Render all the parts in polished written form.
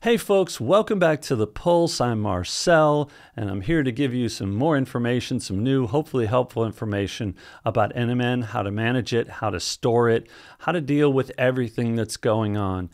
Hey folks, welcome back to The Pulse. I'm Marcel, and I'm here to give you some more information, some new, hopefully helpful information about NMN, how to manage it, how to store it, how to deal with everything that's going on.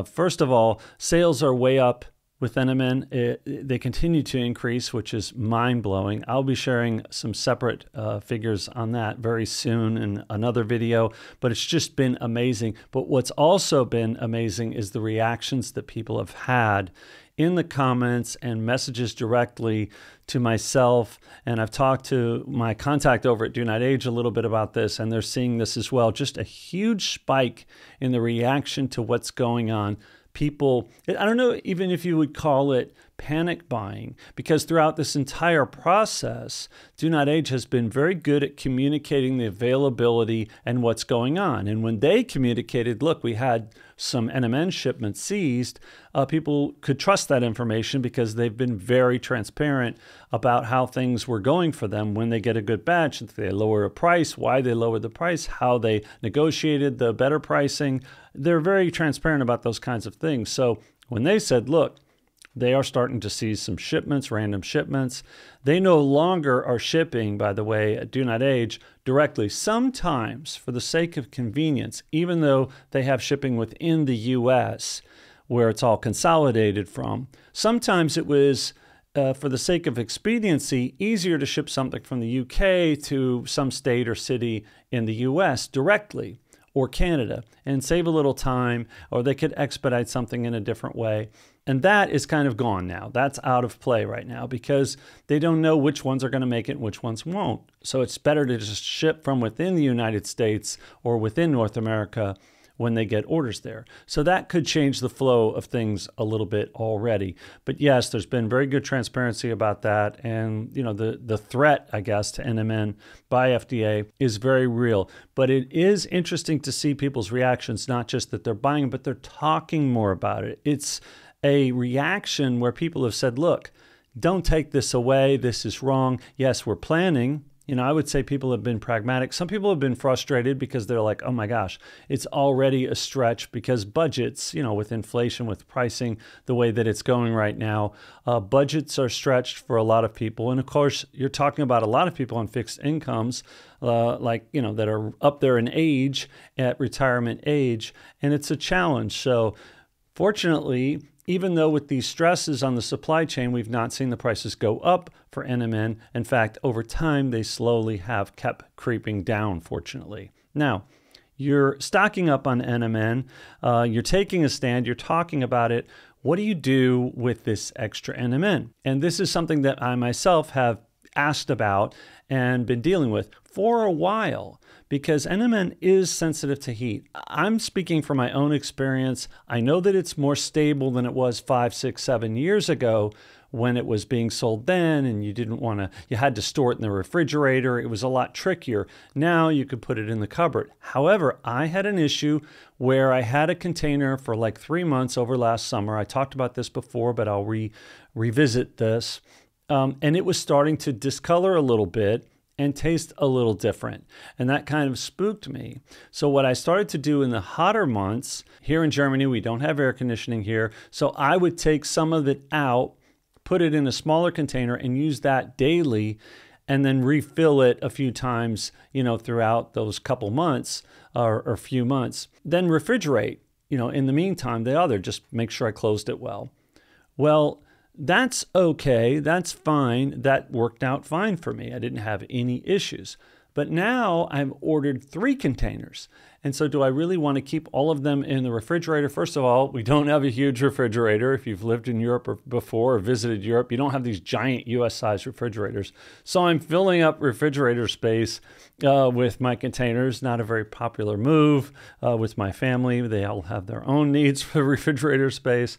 First of all, sales are way up with NMN. They continue to increase, which is mind-blowing. I'll be sharing some separate figures on that very soon in another video, but it's just been amazing. But what's also been amazing is the reactions that people have had in the comments and messages directly to myself. And I've talked to my contact over at DoNotAge a little bit about this, and they're seeing this as well. Just a huge spike in the reaction to what's going on. People, I don't know even if you would call it panic buying, because throughout this entire process, DoNotAge has been very good at communicating the availability and what's going on. And when they communicated, look, we had some NMN shipments seized, people could trust that information because they've been very transparent about how things were going for them when they get a good batch. If they lower a price, why they lowered the price, how they negotiated the better pricing. They're very transparent about those kinds of things. So when they said, look, they are starting to see some shipments, random shipments. They no longer are shipping, by the way, at DoNotAge directly. Sometimes, for the sake of convenience, even though they have shipping within the US, where it's all consolidated from, sometimes it was, for the sake of expediency, easier to ship something from the UK to some state or city in the US directly, or Canada, and save a little time, or they could expedite something in a different way. And that is kind of gone now. That's out of play right now because they don't know which ones are going to make it and which ones won't. So it's better to just ship from within the United States or within North America when they get orders there. So that could change the flow of things a little bit already. But yes, there's been very good transparency about that. And you know, the threat, I guess, to NMN by FDA is very real. But it is interesting to see people's reactions, not just that they're buying, but they're talking more about it. It's a reaction where people have said, look, don't take this away. This is wrong. Yes, we're planning. You know, I would say people have been pragmatic. Some people have been frustrated because they're like, oh my gosh, it's already a stretch because budgets, you know, with inflation, with pricing, the way that it's going right now, budgets are stretched for a lot of people. And of course, you're talking about a lot of people on fixed incomes, like, you know, that are up there in age, at retirement age, and it's a challenge. So fortunately, even though with these stresses on the supply chain, we've not seen the prices go up for NMN. In fact, over time, they slowly have kept creeping down, fortunately. Now, you're stocking up on NMN, you're taking a stand, you're talking about it. What do you do with this extra NMN? And this is something that I myself have asked about and been dealing with for a while, because NMN is sensitive to heat. I'm speaking from my own experience. I know that it's more stable than it was 5, 6, 7 years ago when it was being sold then, and you had to store it in the refrigerator. It was a lot trickier. Now you could put it in the cupboard. However, I had an issue where I had a container for like 3 months over last summer. I talked about this before, but I'll revisit this. And it was starting to discolor a little bit and taste a little different. And that kind of spooked me. So what I started to do in the hotter months, here in Germany, we don't have air conditioning here. So I would take some of it out, put it in a smaller container and use that daily, and then refill it a few times, you know, throughout those couple months or few months. Then refrigerate, you know, in the meantime, the other, just make sure I closed it well. Well, that's okay, that's fine, that worked out fine for me. I didn't have any issues. But now I've ordered 3 containers. And so do I really want to keep all of them in the refrigerator? First of all, we don't have a huge refrigerator. If you've lived in Europe before or visited Europe, you don't have these giant US-sized refrigerators. So I'm filling up refrigerator space with my containers. Not a very popular move with my family. They all have their own needs for refrigerator space.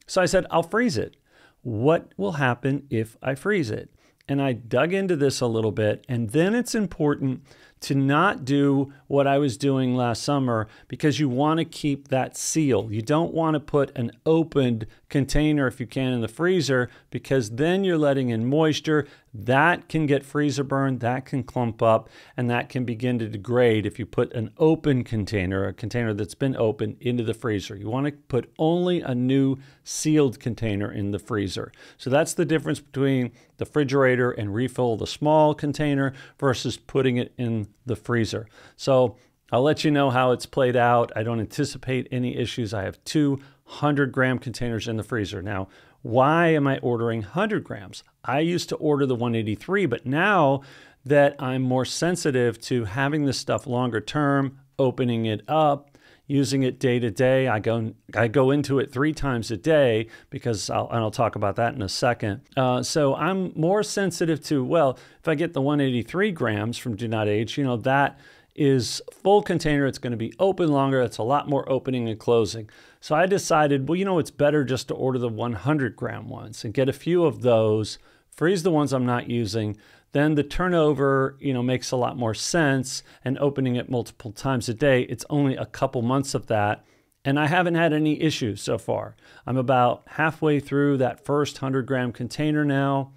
So I said, I'll freeze it. What will happen if I freeze it? And I dug into this a little bit, and then it's important to not do what I was doing last summer because you want to keep that seal. You don't want to put an opened container, if you can, in the freezer, because then you're letting in moisture. that can get freezer burn, that can clump up, and that can begin to degrade if you put an open container, a container that's been opened, into the freezer. You want to put only a new sealed container in the freezer. So that's the difference between the refrigerator and refill the small container versus putting it in the freezer. So I'll let you know how it's played out. I don't anticipate any issues. I have 200-gram containers in the freezer. Now, why am I ordering 100 grams? I used to order the 183, but now that I'm more sensitive to having this stuff longer term, opening it up, using it day to day, I go into it 3 times a day because I'll talk about that in a second. So I'm more sensitive to, well, if I get the 183 grams from DoNotAge, that is full container. It's going to be open longer. It's a lot more opening and closing. So I decided, well, it's better just to order the 100-gram ones and get a few of those, freeze the ones I'm not using. Then the turnover, makes a lot more sense, and opening it multiple times a day. It's only a couple months of that, and I haven't had any issues so far. I'm about halfway through that first 100-gram container now,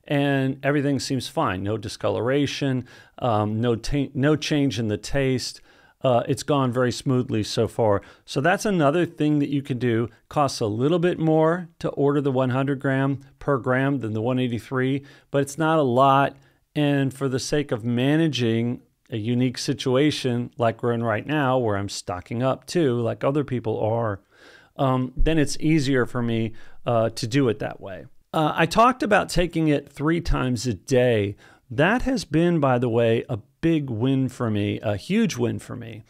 and everything seems fine. No discoloration, no change in the taste. It's gone very smoothly so far. So that's another thing that you can do. Costs a little bit more to order the 100 gram per gram than the 183, but it's not a lot. And for the sake of managing a unique situation like we're in right now, where I'm stocking up too, like other people are, then it's easier for me to do it that way. I talked about taking it 3 times a day. That has been, by the way, a big win for me, a huge win for me.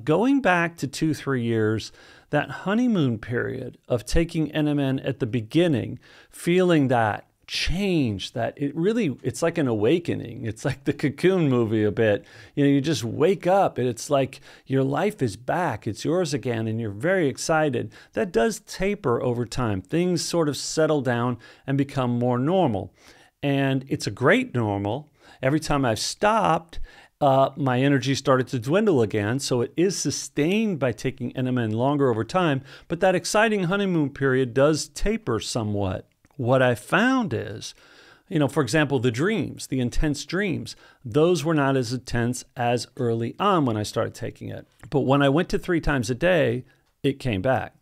Going back to 2-3 years, that honeymoon period of taking NMN at the beginning, feeling that change, that it's like an awakening. It's like the Cocoon movie a bit. You just wake up and it's like your life is back. It's yours again and you're very excited. That does taper over time. Things sort of settle down and become more normal. And it's a great normal. Every time I've stopped, my energy started to dwindle again. So it is sustained by taking NMN longer over time. But that exciting honeymoon period does taper somewhat. What I found is, for example, the intense dreams, those were not as intense as early on when I started taking it. But when I went to 3 times a day, it came back.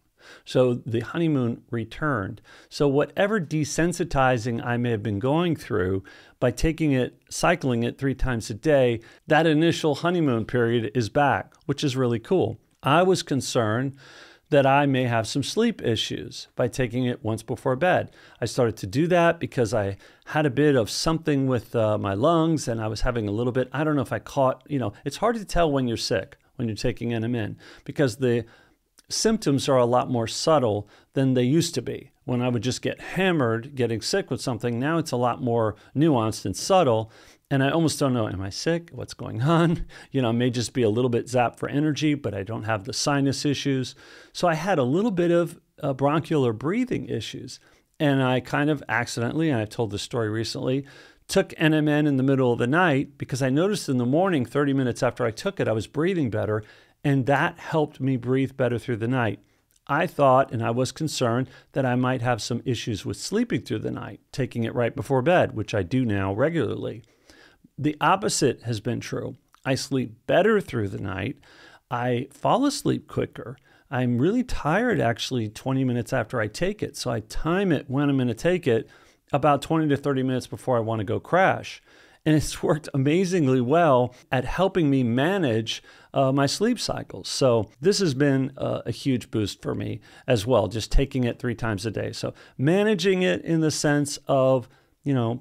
So the honeymoon returned. So whatever desensitizing I may have been going through by cycling it 3 times a day, that initial honeymoon period is back, which is really cool. I was concerned that I may have some sleep issues by taking it once before bed. I started to do that because I had a bit of something with my lungs, and I was having a little bit, I don't know if I caught, it's hard to tell when you're sick, when you're taking NMN, because the symptoms are a lot more subtle than they used to be. When I would just get hammered getting sick with something, now it's a lot more nuanced and subtle. And I almost don't know, am I sick? What's going on? I may just be a little bit zapped for energy, but I don't have the sinus issues. So I had a little bit of bronchial breathing issues. And I kind of accidentally, and I've told this story recently, took NMN in the middle of the night because I noticed in the morning, 30 minutes after I took it, I was breathing better. And that helped me breathe better through the night. I thought, and I was concerned, that I might have some issues with sleeping through the night, taking it right before bed, which I do now regularly. The opposite has been true. I sleep better through the night. I fall asleep quicker. I'm really tired actually 20 minutes after I take it. So I time it when I'm going to take it about 20 to 30 minutes before I want to go crash. And it's worked amazingly well at helping me manage my sleep cycles. So this has been a huge boost for me as well, just taking it 3 times a day. So managing it in the sense of,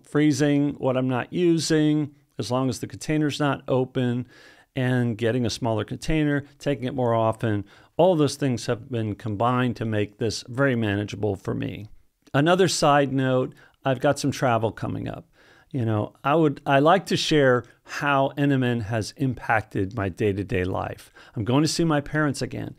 freezing what I'm not using, as long as the container's not open, and getting a smaller container, taking it more often. All those things have been combined to make this very manageable for me. Another side note, I've got some travel coming up. I like to share how NMN has impacted my day-to-day life. I'm going to see my parents again.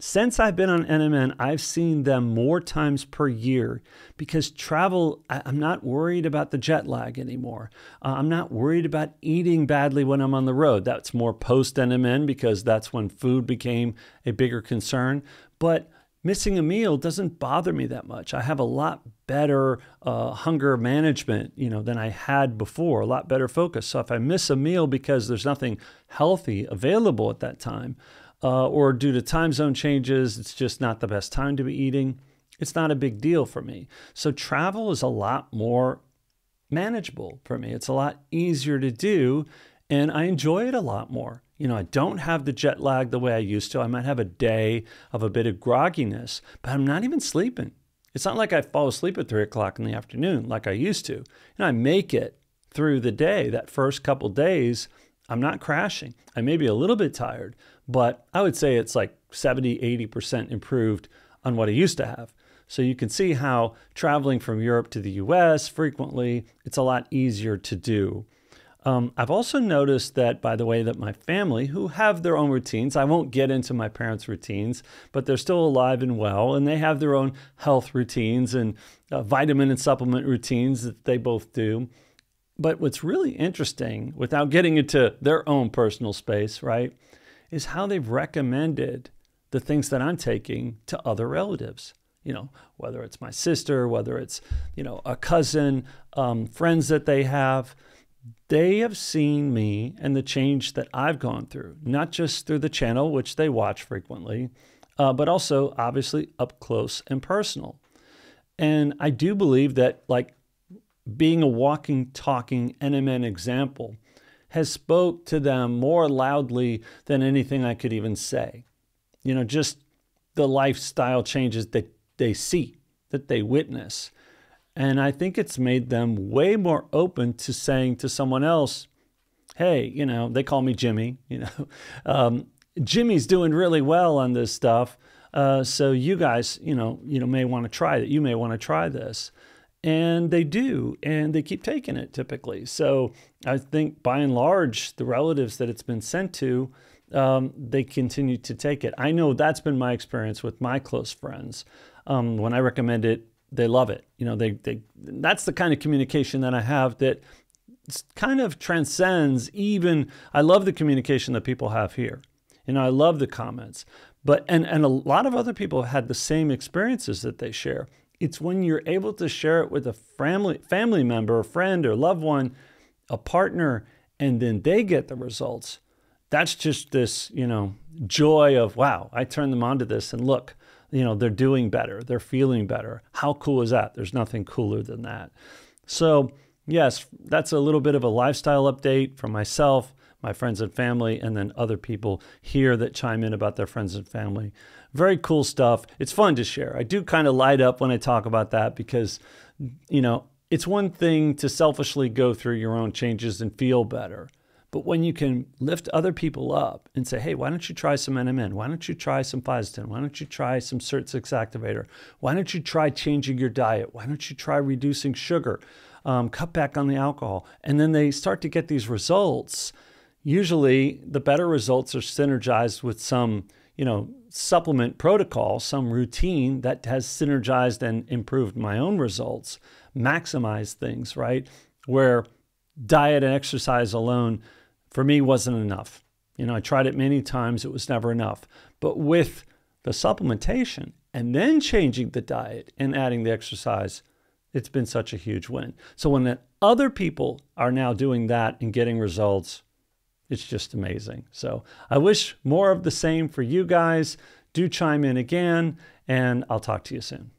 Since I've been on NMN, I've seen them more times per year because travel, I'm not worried about the jet lag anymore. I'm not worried about eating badly when I'm on the road. That's more post-NMN because that's when food became a bigger concern. But missing a meal doesn't bother me that much. I have a lot better hunger management, than I had before, a lot better focus. So if I miss a meal because there's nothing healthy available at that time, or due to time zone changes, it's just not the best time to be eating, it's not a big deal for me. So travel is a lot more manageable for me. It's a lot easier to do, and I enjoy it a lot more. I don't have the jet lag the way I used to. I might have a day of a bit of grogginess, but I'm not even sleeping. It's not like I fall asleep at 3 o'clock in the afternoon like I used to. I make it through the day. That first couple days, I'm not crashing. I may be a little bit tired, but I would say it's like 70, 80% improved on what I used to have. So you can see how traveling from Europe to the US frequently, it's a lot easier to do. I've also noticed that, by the way, that my family, who have their own routines, I won't get into my parents' routines, but they're still alive and well, and they have their own health routines and vitamin and supplement routines that they both do. But what's really interesting, without getting into their own personal space, right, is how they've recommended the things that I'm taking to other relatives. Whether it's my sister, whether it's, a cousin, friends that they have. They have seen me and the change that I've gone through, not just through the channel, which they watch frequently, but also obviously up close and personal. And I do believe that, like, being a walking, talking NMN example has spoke to them more loudly than anything I could even say. Just the lifestyle changes that they see, that they witness. And I think it's made them way more open to saying to someone else, hey, they call me Jimmy, Jimmy's doing really well on this stuff. So you guys, may want to try it. You may want to try this. And they do, and they keep taking it typically. So I think by and large, the relatives that it's been sent to, they continue to take it. I know that's been my experience with my close friends. When I recommend it, they love it. That's the kind of communication that I have that kind of transcends even, I love the communication that people have here. I love the comments, and a lot of other people have had the same experiences that they share. It's when you're able to share it with a family member, a friend or loved one, a partner, and then they get the results. That's just this, joy of, wow, I turned them onto this and look, they're doing better. They're feeling better. How cool is that? There's nothing cooler than that. So yes, that's a little bit of a lifestyle update from myself, my friends and family, and then other people here that chime in about their friends and family. Very cool stuff. It's fun to share. I do kind of light up when I talk about that because, it's one thing to selfishly go through your own changes and feel better. But when you can lift other people up and say, hey, why don't you try some NMN? Why don't you try some Fisetin? Why don't you try some SIRT6 activator? Why don't you try changing your diet? Why don't you try reducing sugar? Cut back on the alcohol. And then they start to get these results. Usually the better results are synergized with some, supplement protocol, some routine that has synergized and improved my own results, maximized things, right? Where diet and exercise alone for me wasn't enough. I tried it many times. It was never enough. But with the supplementation and then changing the diet and adding the exercise, it's been such a huge win. So when other people are now doing that and getting results, it's just amazing. So I wish more of the same for you guys. Do chime in again, and I'll talk to you soon.